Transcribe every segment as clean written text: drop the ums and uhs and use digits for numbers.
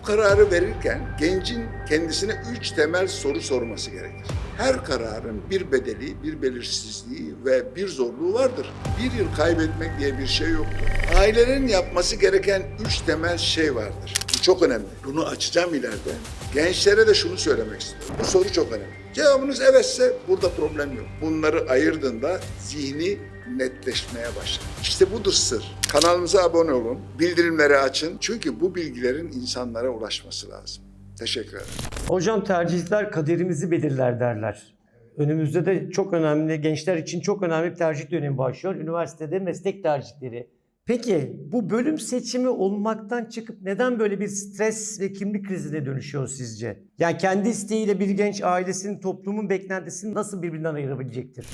Bu kararı verirken gencin kendisine 3 temel soru sorması gerekir. Her kararın bir bedeli, bir belirsizliği ve bir zorluğu vardır. Bir yıl kaybetmek diye bir şey yoktur. Ailelerin yapması gereken 3 temel şey vardır. Bu çok önemli. Bunu açacağım ileride. Gençlere de şunu söylemek istiyorum. Bu soru çok önemli. Cevabınız evetse burada problem yok. Bunları ayırdığında zihni netleşmeye başlar. İşte budur sır. Kanalımıza abone olun, bildirimleri açın. Çünkü bu bilgilerin insanlara ulaşması lazım. Teşekkür ederim. Hocam tercihler kaderimizi belirler derler. Önümüzde de çok önemli, gençler için çok önemli bir tercih dönemi başlıyor. Üniversitede meslek tercihleri. Peki bu bölüm seçimi olmaktan çıkıp neden böyle bir stres ve kimlik krizine dönüşüyor sizce? Yani kendi isteğiyle bir genç ailesinin, toplumun beklentisini nasıl birbirinden ayırabilecektir?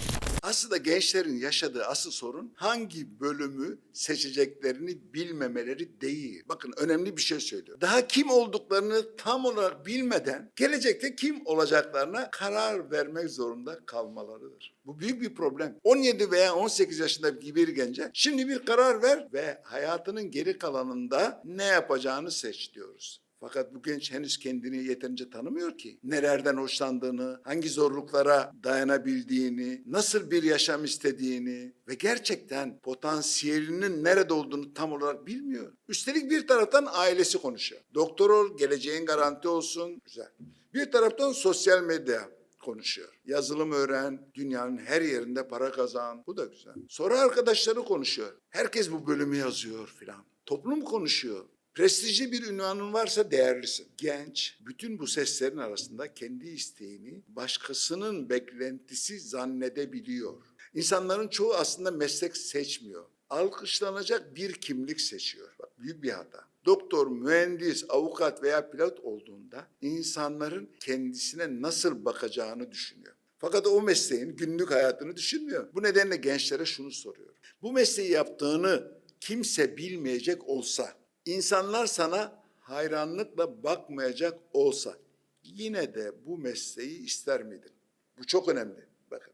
Aslında gençlerin yaşadığı asıl sorun hangi bölümü seçeceklerini bilmemeleri değil. Bakın önemli bir şey söylüyor. Daha kim olduklarını tam olarak bilmeden gelecekte kim olacaklarına karar vermek zorunda kalmalarıdır. Bu büyük bir problem. 17 veya 18 yaşındaki bir gence şimdi bir karar ver ve hayatının geri kalanında ne yapacağını seç diyoruz. Fakat bu genç henüz kendini yeterince tanımıyor ki. Nelerden hoşlandığını, hangi zorluklara dayanabildiğini, nasıl bir yaşam istediğini ve gerçekten potansiyelinin nerede olduğunu tam olarak bilmiyor. Üstelik bir taraftan ailesi konuşuyor. Doktor ol, geleceğin garanti olsun. Güzel. Bir taraftan sosyal medya konuşuyor. Yazılım öğren, dünyanın her yerinde para kazan. Bu da güzel. Sonra arkadaşları konuşuyor. Herkes bu bölümü yazıyor filan. Toplum konuşuyor. Prestijli bir ünvanın varsa değerlisin. Genç, bütün bu seslerin arasında kendi isteğini başkasının beklentisi zannedebiliyor. İnsanların çoğu aslında meslek seçmiyor. Alkışlanacak bir kimlik seçiyor. Bak, büyük bir hata. Doktor, mühendis, avukat veya pilot olduğunda insanların kendisine nasıl bakacağını düşünüyor. Fakat o mesleğin günlük hayatını düşünmüyor. Bu nedenle gençlere şunu soruyorum. Bu mesleği yaptığını kimse bilmeyecek olsa, İnsanlar sana hayranlıkla bakmayacak olsa yine de bu mesleği ister miydin? Bu çok önemli. Bakın.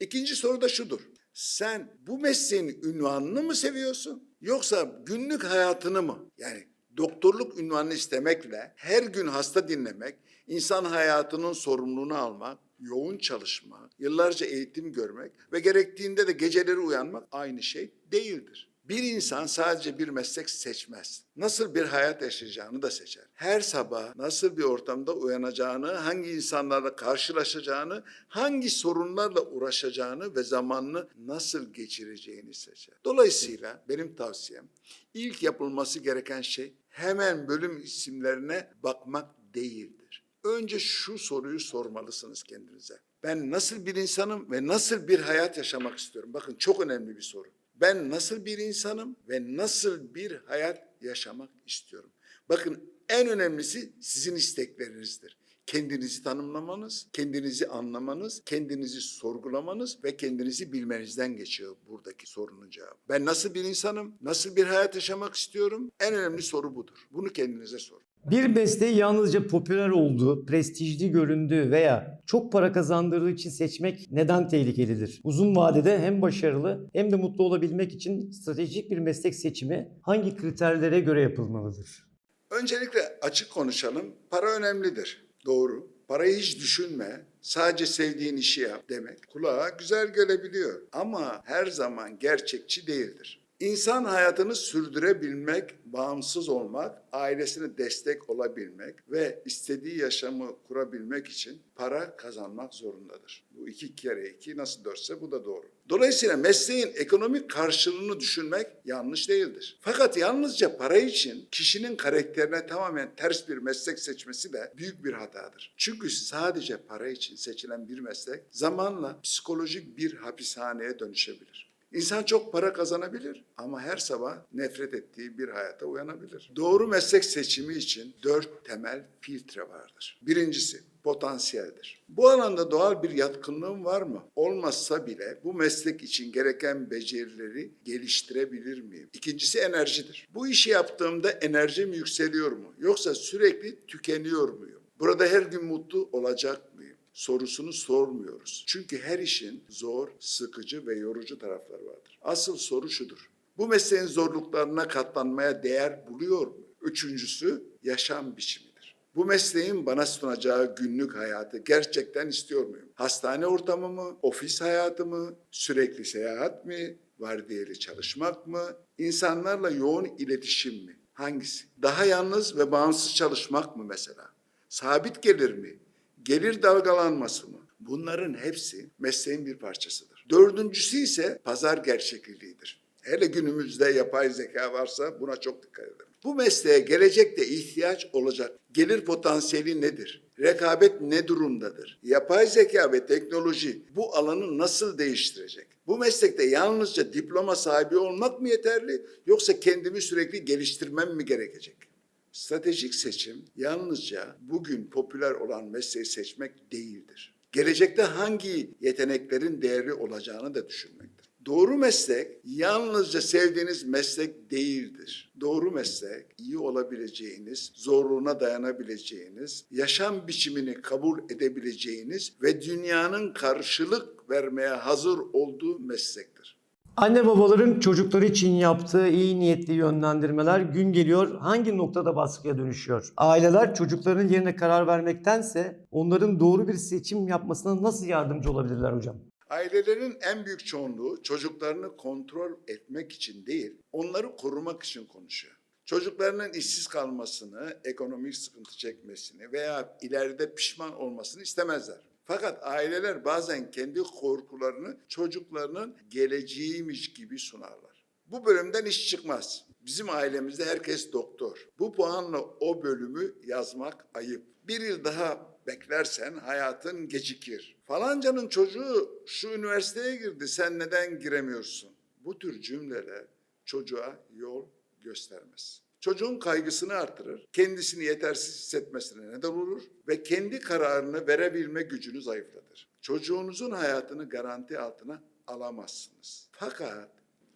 İkinci soru da şudur. Sen bu mesleğin ünvanını mı seviyorsun? Yoksa günlük hayatını mı? Yani doktorluk ünvanını istemekle her gün hasta dinlemek, insan hayatının sorumluluğunu almak, yoğun çalışma, yıllarca eğitim görmek ve gerektiğinde de geceleri uyanmak aynı şey değildir. Bir insan sadece bir meslek seçmez. Nasıl bir hayat yaşayacağını da seçer. Her sabah nasıl bir ortamda uyanacağını, hangi insanlarla karşılaşacağını, hangi sorunlarla uğraşacağını ve zamanını nasıl geçireceğini seçer. Dolayısıyla benim tavsiyem ilk yapılması gereken şey hemen bölüm isimlerine bakmak değildir. Önce şu soruyu sormalısınız kendinize. Ben nasıl bir insanım ve nasıl bir hayat yaşamak istiyorum? Bakın çok önemli bir soru. Ben nasıl bir insanım ve nasıl bir hayat yaşamak istiyorum? Bakın en önemlisi sizin isteklerinizdir. Kendinizi tanımlamanız, kendinizi anlamanız, kendinizi sorgulamanız ve kendinizi bilmenizden geçiyor buradaki sorunun cevabı. Ben nasıl bir insanım, nasıl bir hayat yaşamak istiyorum? En önemli soru budur. Bunu kendinize sorun. Bir mesleği yalnızca popüler olduğu, prestijli göründüğü veya çok para kazandırdığı için seçmek neden tehlikelidir? Uzun vadede hem başarılı hem de mutlu olabilmek için stratejik bir meslek seçimi hangi kriterlere göre yapılmalıdır? Öncelikle açık konuşalım. Para önemlidir. Doğru. Parayı hiç düşünme, sadece sevdiğin işi yap demek kulağa güzel gelebiliyor. Ama her zaman gerçekçi değildir. İnsan hayatını sürdürebilmek, bağımsız olmak, ailesine destek olabilmek ve istediği yaşamı kurabilmek için para kazanmak zorundadır. Bu 2 kere 2 nasıl 4'se bu da doğru. Dolayısıyla mesleğin ekonomik karşılığını düşünmek yanlış değildir. Fakat yalnızca para için kişinin karakterine tamamen ters bir meslek seçmesi de büyük bir hatadır. Çünkü sadece para için seçilen bir meslek zamanla psikolojik bir hapishaneye dönüşebilir. İnsan çok para kazanabilir ama her sabah nefret ettiği bir hayata uyanabilir. Doğru meslek seçimi için 4 temel filtre vardır. Birincisi potansiyeldir. Bu alanda doğal bir yatkınlığım var mı? Olmazsa bile bu meslek için gereken becerileri geliştirebilir miyim? İkincisi enerjidir. Bu işi yaptığımda enerjim yükseliyor mu? Yoksa sürekli tükeniyor muyum? Burada her gün mutlu olacak mıyım? Sorusunu sormuyoruz. Çünkü her işin zor, sıkıcı ve yorucu tarafları vardır. Asıl soru şudur. Bu mesleğin zorluklarına katlanmaya değer buluyor mu? Üçüncüsü yaşam biçimidir. Bu mesleğin bana sunacağı günlük hayatı gerçekten istiyor muyum? Hastane ortamı mı, ofis hayatı mı, sürekli seyahat mi, vardiyeli çalışmak mı, insanlarla yoğun iletişim mi? Hangisi? Daha yalnız ve bağımsız çalışmak mı mesela? Sabit gelir mi? Gelir dalgalanması mı? Bunların hepsi mesleğin bir parçasıdır. Dördüncüsü ise pazar gerçekliğidir. Hele günümüzde yapay zeka varsa buna çok dikkat edelim. Bu mesleğe gelecekte ihtiyaç olacak gelir potansiyeli nedir? Rekabet ne durumdadır? Yapay zeka ve teknoloji bu alanı nasıl değiştirecek? Bu meslekte yalnızca diploma sahibi olmak mı yeterli yoksa kendimi sürekli geliştirmem mi gerekecek? Stratejik seçim yalnızca bugün popüler olan mesleği seçmek değildir. Gelecekte hangi yeteneklerin değerli olacağını da düşünmektir. Doğru meslek yalnızca sevdiğiniz meslek değildir. Doğru meslek iyi olabileceğiniz, zorluğuna dayanabileceğiniz, yaşam biçimini kabul edebileceğiniz ve dünyanın karşılık vermeye hazır olduğu meslektir. Anne babaların çocukları için yaptığı iyi niyetli yönlendirmeler gün geliyor hangi noktada baskıya dönüşüyor? Aileler çocukların yerine karar vermektense onların doğru bir seçim yapmasına nasıl yardımcı olabilirler hocam? Ailelerin en büyük çoğunluğu çocuklarını kontrol etmek için değil, onları korumak için konuşuyor. Çocuklarının işsiz kalmasını, ekonomik sıkıntı çekmesini veya ileride pişman olmasını istemezler. Fakat aileler bazen kendi korkularını çocuklarının geleceğiymiş gibi sunarlar. Bu bölümden iş çıkmaz. Bizim ailemizde herkes doktor. Bu puanla o bölümü yazmak ayıp. Bir yıl daha beklersen hayatın gecikir. Falancanın çocuğu şu üniversiteye girdi, sen neden giremiyorsun? Bu tür cümleler çocuğa yol göstermez. Çocuğun kaygısını artırır, kendisini yetersiz hissetmesine neden olur ve kendi kararını verebilme gücünü zayıflatır. Çocuğunuzun hayatını garanti altına alamazsınız. Fakat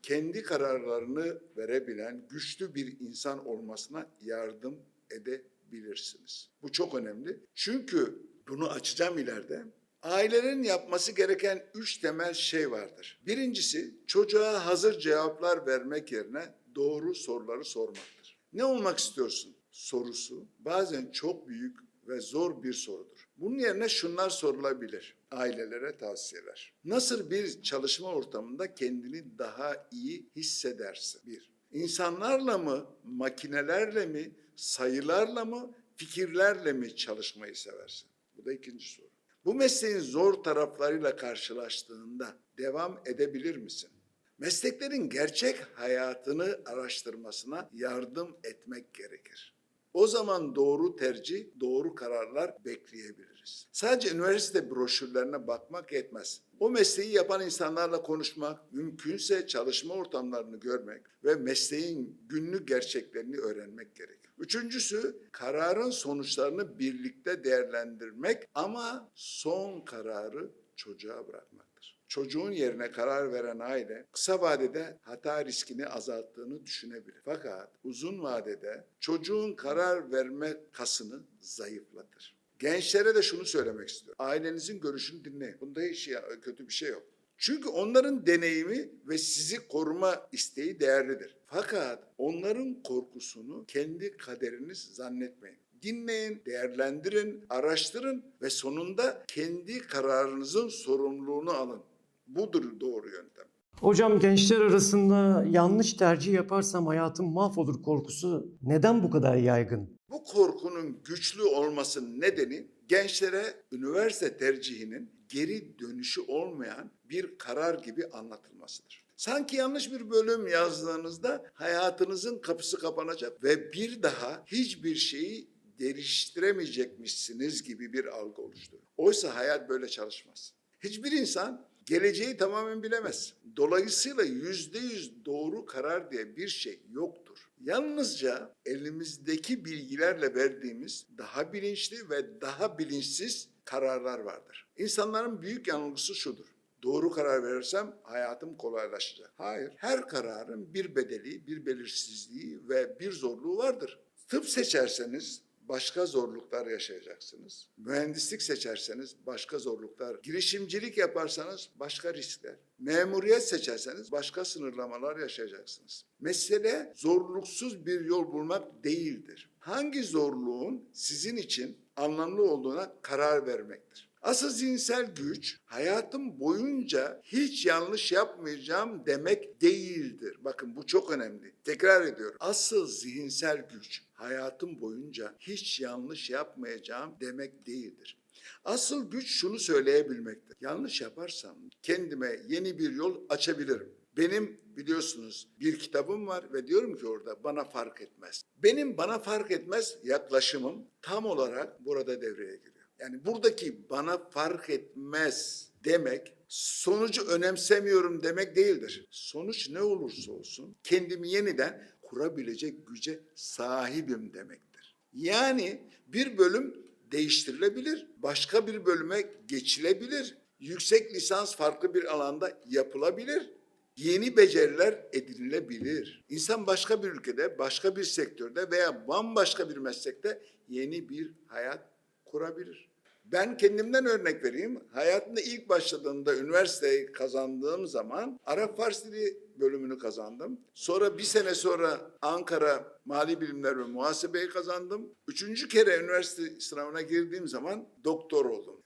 kendi kararlarını verebilen güçlü bir insan olmasına yardım edebilirsiniz. Bu çok önemli. Çünkü bunu açacağım ileride. Ailelerin yapması gereken 3 temel şey vardır. Birincisi çocuğa hazır cevaplar vermek yerine doğru soruları sormaktır. Ne olmak istiyorsun sorusu bazen çok büyük ve zor bir sorudur. Bunun yerine şunlar sorulabilir ailelere tavsiyeler. Nasıl bir çalışma ortamında kendini daha iyi hissedersin? Bir, insanlarla mı, makinelerle mi, sayılarla mı, fikirlerle mi çalışmayı seversin? Bu da ikinci soru. Bu mesleğin zor taraflarıyla karşılaştığında devam edebilir misin? Mesleklerin gerçek hayatını araştırmasına yardım etmek gerekir. O zaman doğru tercih, doğru kararlar bekleyebiliriz. Sadece üniversite broşürlerine bakmak yetmez. O mesleği yapan insanlarla konuşmak, mümkünse çalışma ortamlarını görmek ve mesleğin günlük gerçeklerini öğrenmek gerekir. Üçüncüsü, kararın sonuçlarını birlikte değerlendirmek ama son kararı çocuğa bırakmaktır. Çocuğun yerine karar veren aile kısa vadede hata riskini azalttığını düşünebilir. Fakat uzun vadede çocuğun karar verme kasını zayıflatır. Gençlere de şunu söylemek istiyorum. Ailenizin görüşünü dinleyin. Bunda hiç kötü bir şey yok. Çünkü onların deneyimi ve sizi koruma isteği değerlidir. Fakat onların korkusunu kendi kaderiniz zannetmeyin. Dinleyin, değerlendirin, araştırın ve sonunda kendi kararınızın sorumluluğunu alın. Budur doğru yöntem. Hocam gençler arasında yanlış tercih yaparsam hayatım mahvolur korkusu neden bu kadar yaygın? Bu korkunun güçlü olmasının nedeni gençlere üniversite tercihinin geri dönüşü olmayan bir karar gibi anlatılmasıdır. Sanki yanlış bir bölüm yazdığınızda hayatınızın kapısı kapanacak ve bir daha hiçbir şeyi değiştiremeyecekmişsiniz gibi bir algı oluştu. Oysa hayat böyle çalışmaz. Hiçbir insan geleceği tamamen bilemez. Dolayısıyla %100 doğru karar diye bir şey yoktur. Yalnızca elimizdeki bilgilerle verdiğimiz daha bilinçli ve daha bilinçsiz kararlar vardır. İnsanların büyük yanılgısı şudur. Doğru karar verirsem hayatım kolaylaşacak. Hayır, her kararın bir bedeli, bir belirsizliği ve bir zorluğu vardır. Tıp seçerseniz başka zorluklar yaşayacaksınız. Mühendislik seçerseniz başka zorluklar, girişimcilik yaparsanız başka riskler, memuriyet seçerseniz başka sınırlamalar yaşayacaksınız. Mesele zorluksuz bir yol bulmak değildir. Hangi zorluğun sizin için anlamlı olduğuna karar vermektir. Asıl zihinsel güç, hayatım boyunca hiç yanlış yapmayacağım demek değildir. Bakın bu çok önemli. Tekrar ediyorum. Asıl zihinsel güç, hayatım boyunca hiç yanlış yapmayacağım demek değildir. Asıl güç şunu söyleyebilmektir. Yanlış yaparsam kendime yeni bir yol açabilirim. Benim biliyorsunuz bir kitabım var ve diyorum ki orada bana fark etmez. Benim bana fark etmez yaklaşımım tam olarak burada devreye giriyor. Yani buradaki bana fark etmez demek sonucu önemsemiyorum demek değildir. Sonuç ne olursa olsun kendimi yeniden kurabilecek güce sahibim demektir. Yani bir bölüm değiştirilebilir, başka bir bölüme geçilebilir, yüksek lisans farklı bir alanda yapılabilir, yeni beceriler edinilebilir. İnsan başka bir ülkede, başka bir sektörde veya bambaşka bir meslekte yeni bir hayat kurabilir. Ben kendimden örnek vereyim. Hayatımda ilk başladığımda üniversiteyi kazandığım zaman Arap Fars Dili bölümünü kazandım. Sonra bir sene sonra Ankara Mali Bilimler ve Muhasebeyi kazandım. 3. kere üniversite sınavına girdiğim zaman doktor oldum.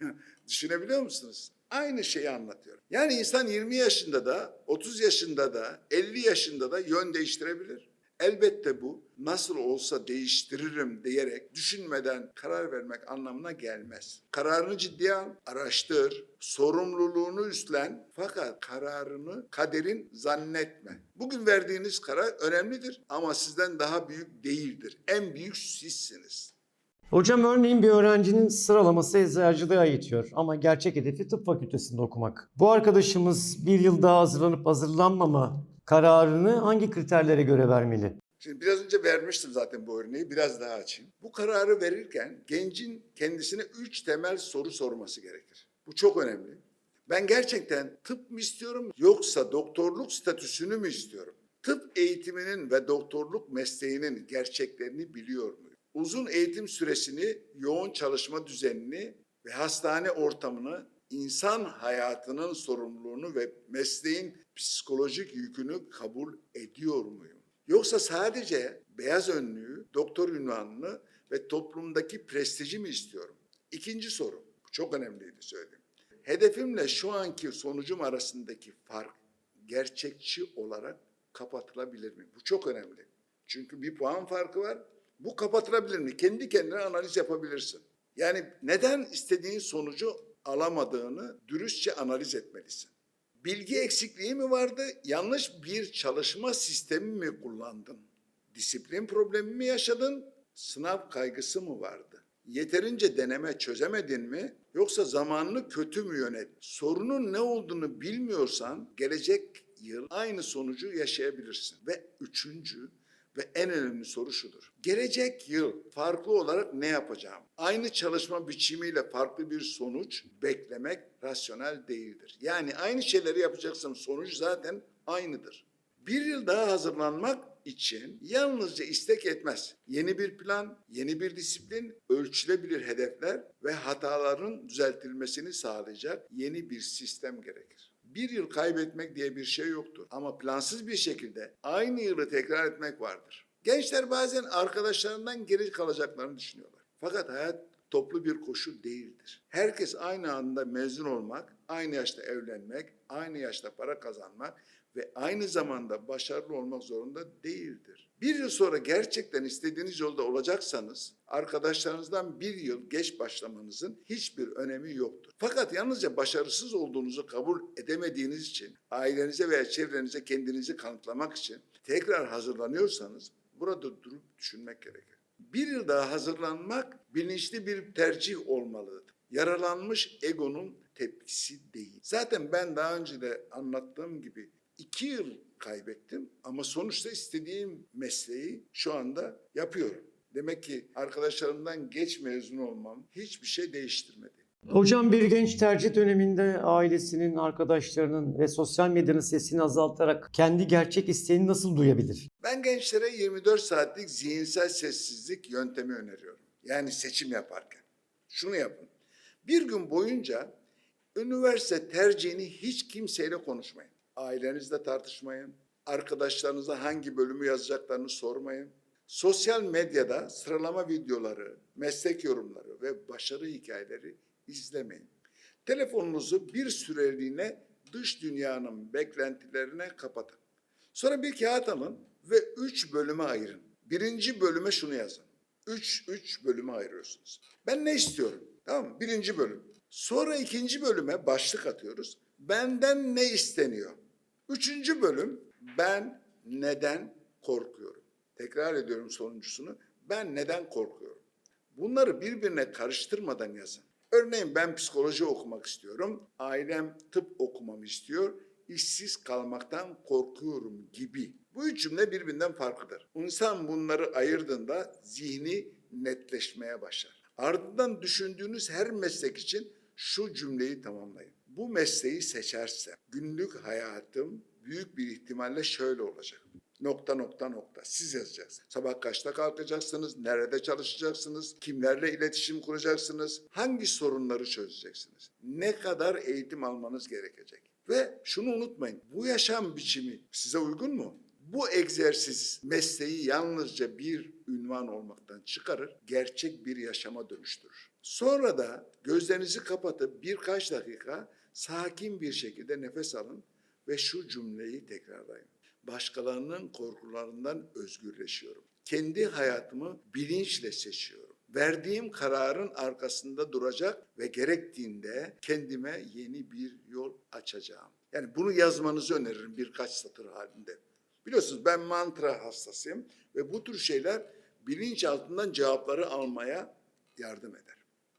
Düşünebiliyor musunuz? Aynı şeyi anlatıyorum. Yani insan 20 yaşında da, 30 yaşında da, 50 yaşında da yön değiştirebilir. Elbette bu nasıl olsa değiştiririm diyerek düşünmeden karar vermek anlamına gelmez. Kararını ciddiye al, araştır, sorumluluğunu üstlen fakat kararını kaderin zannetme. Bugün verdiğiniz karar önemlidir ama sizden daha büyük değildir. En büyük sizsiniz. Hocam örneğin bir öğrencinin sıralaması eczacılığa yetiyor ama gerçek hedefi tıp fakültesinde okumak. Bu arkadaşımız bir yıl daha hazırlanıp hazırlanmama kararını hangi kriterlere göre vermeli? Şimdi biraz önce vermiştim zaten bu örneği, biraz daha açayım. Bu kararı verirken gencin kendisine 3 temel soru sorması gerekir. Bu çok önemli. Ben gerçekten tıp mı istiyorum yoksa doktorluk statüsünü mü istiyorum? Tıp eğitiminin ve doktorluk mesleğinin gerçeklerini biliyor muyum? Uzun eğitim süresini, yoğun çalışma düzenini ve hastane ortamını, insan hayatının sorumluluğunu ve mesleğin psikolojik yükünü kabul ediyor muyum? Yoksa sadece beyaz önlüğü, doktor unvanını ve toplumdaki prestiji mi istiyorum? İkinci soru, bu çok önemliydi söylediğim. Hedefimle şu anki sonucum arasındaki fark gerçekçi olarak kapatılabilir mi? Bu çok önemli. Çünkü bir puan farkı var. Bu kapatılabilir mi? Kendi kendine analiz yapabilirsin. Yani neden istediğin sonucu alamadığını dürüstçe analiz etmelisin. Bilgi eksikliği mi vardı? Yanlış bir çalışma sistemi mi kullandın? Disiplin problemi mi yaşadın? Sınav kaygısı mı vardı? Yeterince deneme çözemedin mi? Yoksa zamanını kötü mü yönet? Sorunun ne olduğunu bilmiyorsan gelecek yıl aynı sonucu yaşayabilirsin. Ve üçüncü ve en önemli soru şudur. Gelecek yıl farklı olarak ne yapacağım? Aynı çalışma biçimiyle farklı bir sonuç beklemek rasyonel değildir. Yani aynı şeyleri yapacaksam sonuç zaten aynıdır. Bir yıl daha hazırlanmak için yalnızca istek yetmez. Yeni bir plan, yeni bir disiplin, ölçülebilir hedefler ve hataların düzeltilmesini sağlayacak yeni bir sistem gerekir. Bir yıl kaybetmek diye bir şey yoktur. Ama plansız bir şekilde aynı yılı tekrar etmek vardır. Gençler bazen arkadaşlarından geri kalacaklarını düşünüyorlar. Fakat hayat toplu bir koşu değildir. Herkes aynı anda mezun olmak, aynı yaşta evlenmek, aynı yaşta para kazanmak ve aynı zamanda başarılı olmak zorunda değildir. Bir yıl sonra gerçekten istediğiniz yolda olacaksanız arkadaşlarınızdan bir yıl geç başlamanızın hiçbir önemi yoktur. Fakat yalnızca başarısız olduğunuzu kabul edemediğiniz için ailenize veya çevrenize kendinizi kanıtlamak için tekrar hazırlanıyorsanız burada durup düşünmek gerekir. Bir yıl daha hazırlanmak bilinçli bir tercih olmalıdır. Yaralanmış egonun tepkisi değil. Zaten ben daha önce de anlattığım gibi 2 yıl kaybettim ama sonuçta istediğim mesleği şu anda yapıyorum. Demek ki arkadaşlarımdan geç mezun olmam hiçbir şey değiştirmedi. Hocam bir genç tercih döneminde ailesinin, arkadaşlarının ve sosyal medyanın sesini azaltarak kendi gerçek isteğini nasıl duyabilir? Ben gençlere 24 saatlik zihinsel sessizlik yöntemi öneriyorum. Yani seçim yaparken. Şunu yapın. Bir gün boyunca üniversite tercihini hiç kimseyle konuşmayın. Ailenizle tartışmayın. Arkadaşlarınıza hangi bölümü yazacaklarını sormayın. Sosyal medyada sıralama videoları, meslek yorumları ve başarı hikayeleri izlemeyin. Telefonunuzu bir süreliğine dış dünyanın beklentilerine kapatın. Sonra bir kağıt alın ve 3 bölüme ayırın. Birinci bölüme şunu yazın. 3 bölüme ayırıyorsunuz. Ben ne istiyorum? Tamam mı? Birinci bölüm. Sonra ikinci bölüme başlık atıyoruz. Benden ne isteniyor? Üçüncü bölüm, ben neden korkuyorum? Tekrar ediyorum sonuncusunu. Ben neden korkuyorum? Bunları birbirine karıştırmadan yazın. Örneğin ben psikoloji okumak istiyorum. Ailem tıp okumamı istiyor. İşsiz kalmaktan korkuyorum gibi. Bu üç cümle birbirinden farklıdır. İnsan bunları ayırdığında zihni netleşmeye başlar. Ardından düşündüğünüz her meslek için şu cümleyi tamamlayın. Bu mesleği seçersem günlük hayatım büyük bir ihtimalle şöyle olacak. Nokta nokta nokta. Siz yazacaksınız. Sabah kaçta kalkacaksınız? Nerede çalışacaksınız? Kimlerle iletişim kuracaksınız? Hangi sorunları çözeceksiniz? Ne kadar eğitim almanız gerekecek? Ve şunu unutmayın. Bu yaşam biçimi size uygun mu? Bu egzersiz mesleği yalnızca bir ünvan olmaktan çıkarır, gerçek bir yaşama dönüştürür. Sonra da gözlerinizi kapatıp birkaç dakika sakin bir şekilde nefes alın ve şu cümleyi tekrarlayın. Başkalarının korkularından özgürleşiyorum. Kendi hayatımı bilinçle seçiyorum. Verdiğim kararın arkasında duracak ve gerektiğinde kendime yeni bir yol açacağım. Yani bunu yazmanızı öneririm birkaç satır halinde. Biliyorsunuz ben mantra hastasıyım ve bu tür şeyler bilinç altından cevapları almaya yardım eder.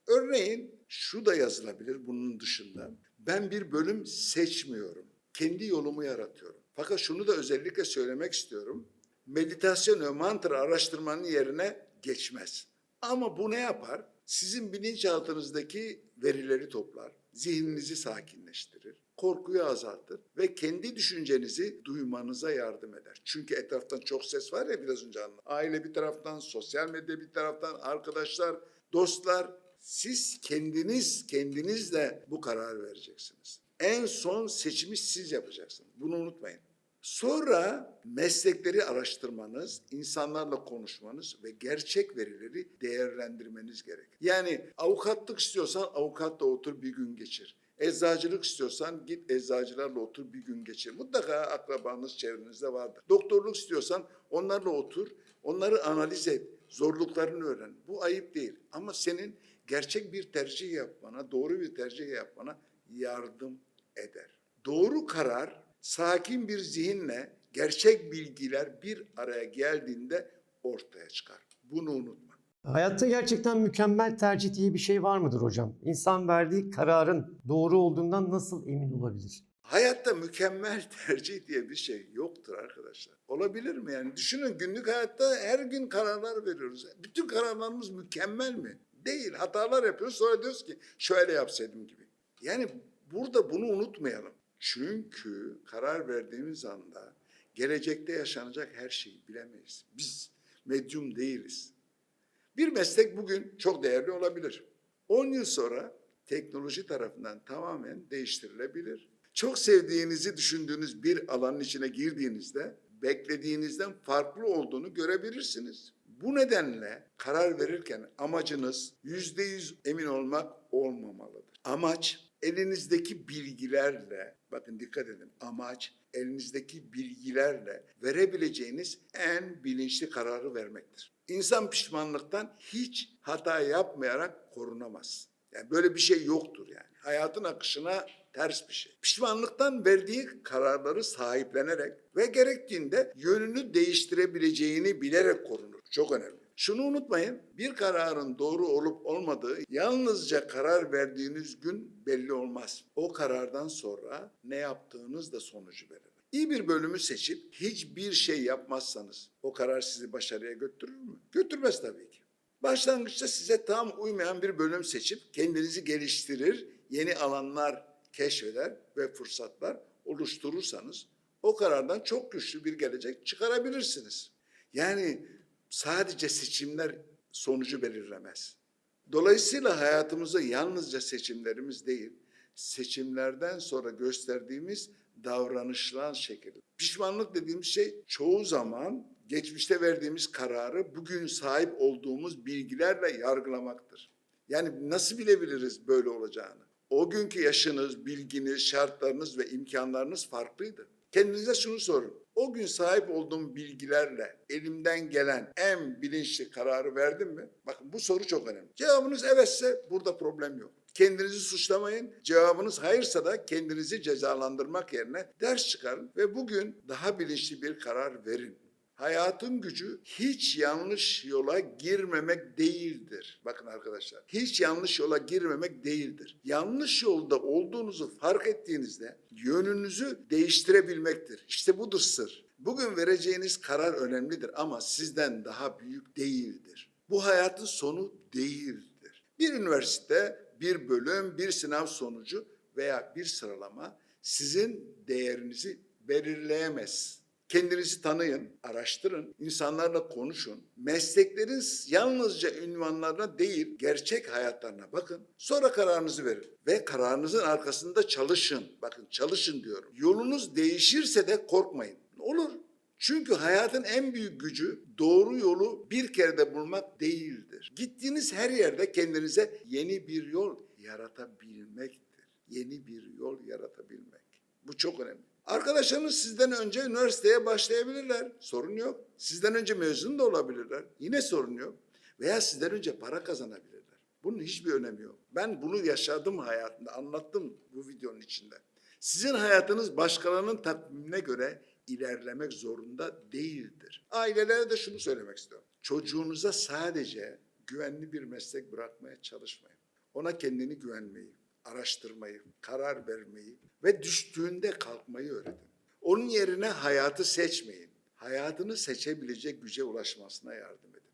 Örneğin şu da yazılabilir bunun dışında. Ben bir bölüm seçmiyorum. Kendi yolumu yaratıyorum. Fakat şunu da özellikle söylemek istiyorum. Meditasyon ve mantra araştırmanın yerine geçmez. Ama bu ne yapar? Sizin bilinçaltınızdaki verileri toplar, zihninizi sakinleştirir, korkuyu azaltır ve kendi düşüncenizi duymanıza yardım eder. Çünkü etraftan çok ses var ya biraz önce anlattım. Aile bir taraftan, sosyal medya bir taraftan, arkadaşlar, dostlar. Siz kendinizle bu kararı vereceksiniz. En son seçimi siz yapacaksınız. Bunu unutmayın. Sonra meslekleri araştırmanız, insanlarla konuşmanız ve gerçek verileri değerlendirmeniz gerekir. Yani avukatlık istiyorsan avukatla otur bir gün geçir. Eczacılık istiyorsan git eczacılarla otur bir gün geçir. Mutlaka akrabanız çevrenizde vardır. Doktorluk istiyorsan onlarla otur, onları analiz et, zorluklarını öğren. Bu ayıp değil ama senin gerçek bir tercih yapmana, doğru bir tercih yapmana yardım eder. Doğru karar sakin bir zihinle gerçek bilgiler bir araya geldiğinde ortaya çıkar. Bunu unutma. Hayatta gerçekten mükemmel tercih diye bir şey var mıdır hocam? İnsan verdiği kararın doğru olduğundan nasıl emin olabilir? Hayatta mükemmel tercih diye bir şey yoktur arkadaşlar. Olabilir mi yani? Düşünün günlük hayatta her gün kararlar veriyoruz. Bütün kararlarımız mükemmel mi? Değil. Hatalar yapıyoruz sonra diyoruz ki şöyle yapsaydım gibi. Yani burada bunu unutmayalım. Çünkü karar verdiğimiz anda gelecekte yaşanacak her şeyi bilemeyiz. Biz medyum değiliz. Bir meslek bugün çok değerli olabilir. 10 yıl sonra teknoloji tarafından tamamen değiştirilebilir. Çok sevdiğinizi düşündüğünüz bir alanın içine girdiğinizde beklediğinizden farklı olduğunu görebilirsiniz. Bu nedenle karar verirken amacınız %100 emin olmak olmamalıdır. Amaç elinizdeki bilgilerle, bakın dikkat edin, amaç elinizdeki bilgilerle verebileceğiniz en bilinçli kararı vermektir. İnsan pişmanlıktan hiç hata yapmayarak korunamaz. Yani böyle bir şey yoktur yani. Hayatın akışına ters bir şey. Pişmanlıktan verdiği kararları sahiplenerek ve gerektiğinde yönünü değiştirebileceğini bilerek korunur. Çok önemli. Şunu unutmayın, bir kararın doğru olup olmadığı yalnızca karar verdiğiniz gün belli olmaz. O karardan sonra ne yaptığınız da sonucu belirler. İyi bir bölümü seçip hiçbir şey yapmazsanız o karar sizi başarıya götürür mü? Götürmez tabii ki. Başlangıçta size tam uymayan bir bölüm seçip kendinizi geliştirir, yeni alanlar keşfeder ve fırsatlar oluşturursanız o karardan çok güçlü bir gelecek çıkarabilirsiniz. Yani sadece seçimler sonucu belirlemez. Dolayısıyla hayatımızda yalnızca seçimlerimiz değil, seçimlerden sonra gösterdiğimiz davranışlar şekil. Pişmanlık dediğimiz şey çoğu zaman geçmişte verdiğimiz kararı bugün sahip olduğumuz bilgilerle yargılamaktır. Yani nasıl bilebiliriz böyle olacağını? O günkü yaşınız, bilginiz, şartlarınız ve imkanlarınız farklıydı. Kendinize şunu sorun. O gün sahip olduğum bilgilerle elimden gelen en bilinçli kararı verdim mi? Bakın bu soru çok önemli. Cevabınız evetse burada problem yok. Kendinizi suçlamayın. Cevabınız hayırsa da kendinizi cezalandırmak yerine ders çıkarın ve bugün daha bilinçli bir karar verin. Hayatın gücü hiç yanlış yola girmemek değildir. Bakın arkadaşlar, hiç yanlış yola girmemek değildir. Yanlış yolda olduğunuzu fark ettiğinizde yönünüzü değiştirebilmektir. İşte budur sır. Bugün vereceğiniz karar önemlidir ama sizden daha büyük değildir. Bu hayatın sonu değildir. Bir üniversite, bir bölüm, bir sınav sonucu veya bir sıralama sizin değerinizi belirleyemez. Kendinizi tanıyın, araştırın, insanlarla konuşun. Mesleklerin yalnızca ünvanlarına değil, gerçek hayatlarına bakın. Sonra kararınızı verin ve kararınızın arkasında çalışın. Bakın çalışın diyorum. Yolunuz değişirse de korkmayın. Olur. Çünkü hayatın en büyük gücü doğru yolu bir kerede bulmak değildir. Gittiğiniz her yerde kendinize yeni bir yol yaratabilmektir. Yeni bir yol yaratabilmek. Bu çok önemli. Arkadaşlarınız sizden önce üniversiteye başlayabilirler. Sorun yok. Sizden önce mezun da olabilirler. Yine sorun yok. Veya sizden önce para kazanabilirler. Bunun hiçbir önemi yok. Ben bunu yaşadım hayatımda, anlattım bu videonun içinde. Sizin hayatınız başkalarının takvimine göre ilerlemek zorunda değildir. Ailelere de şunu söylemek istiyorum. Çocuğunuza sadece güvenli bir meslek bırakmaya çalışmayın. Ona kendini güvenmeyi, araştırmayı, karar vermeyi ve düştüğünde kalkmayı öğretin. Onun yerine hayatı seçmeyin. Hayatını seçebilecek güce ulaşmasına yardım edin.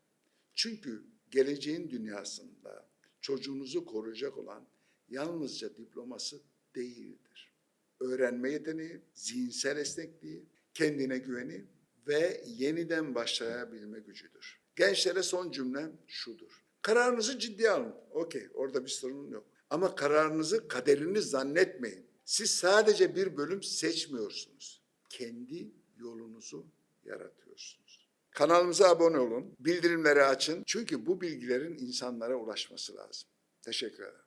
Çünkü geleceğin dünyasında çocuğunuzu koruyacak olan yalnızca diploması değildir. Öğrenme yeteneği, zihinsel esnekliği, kendine güveni ve yeniden başlayabilme gücüdür. Gençlere son cümlem şudur. Kararınızı ciddiye alın. Okey, orada bir sorun yok. Ama kararınızı kaderiniz zannetmeyin. Siz sadece bir bölüm seçmiyorsunuz. Kendi yolunuzu yaratıyorsunuz. Kanalımıza abone olun, bildirimleri açın. Çünkü bu bilgilerin insanlara ulaşması lazım. Teşekkür ederim.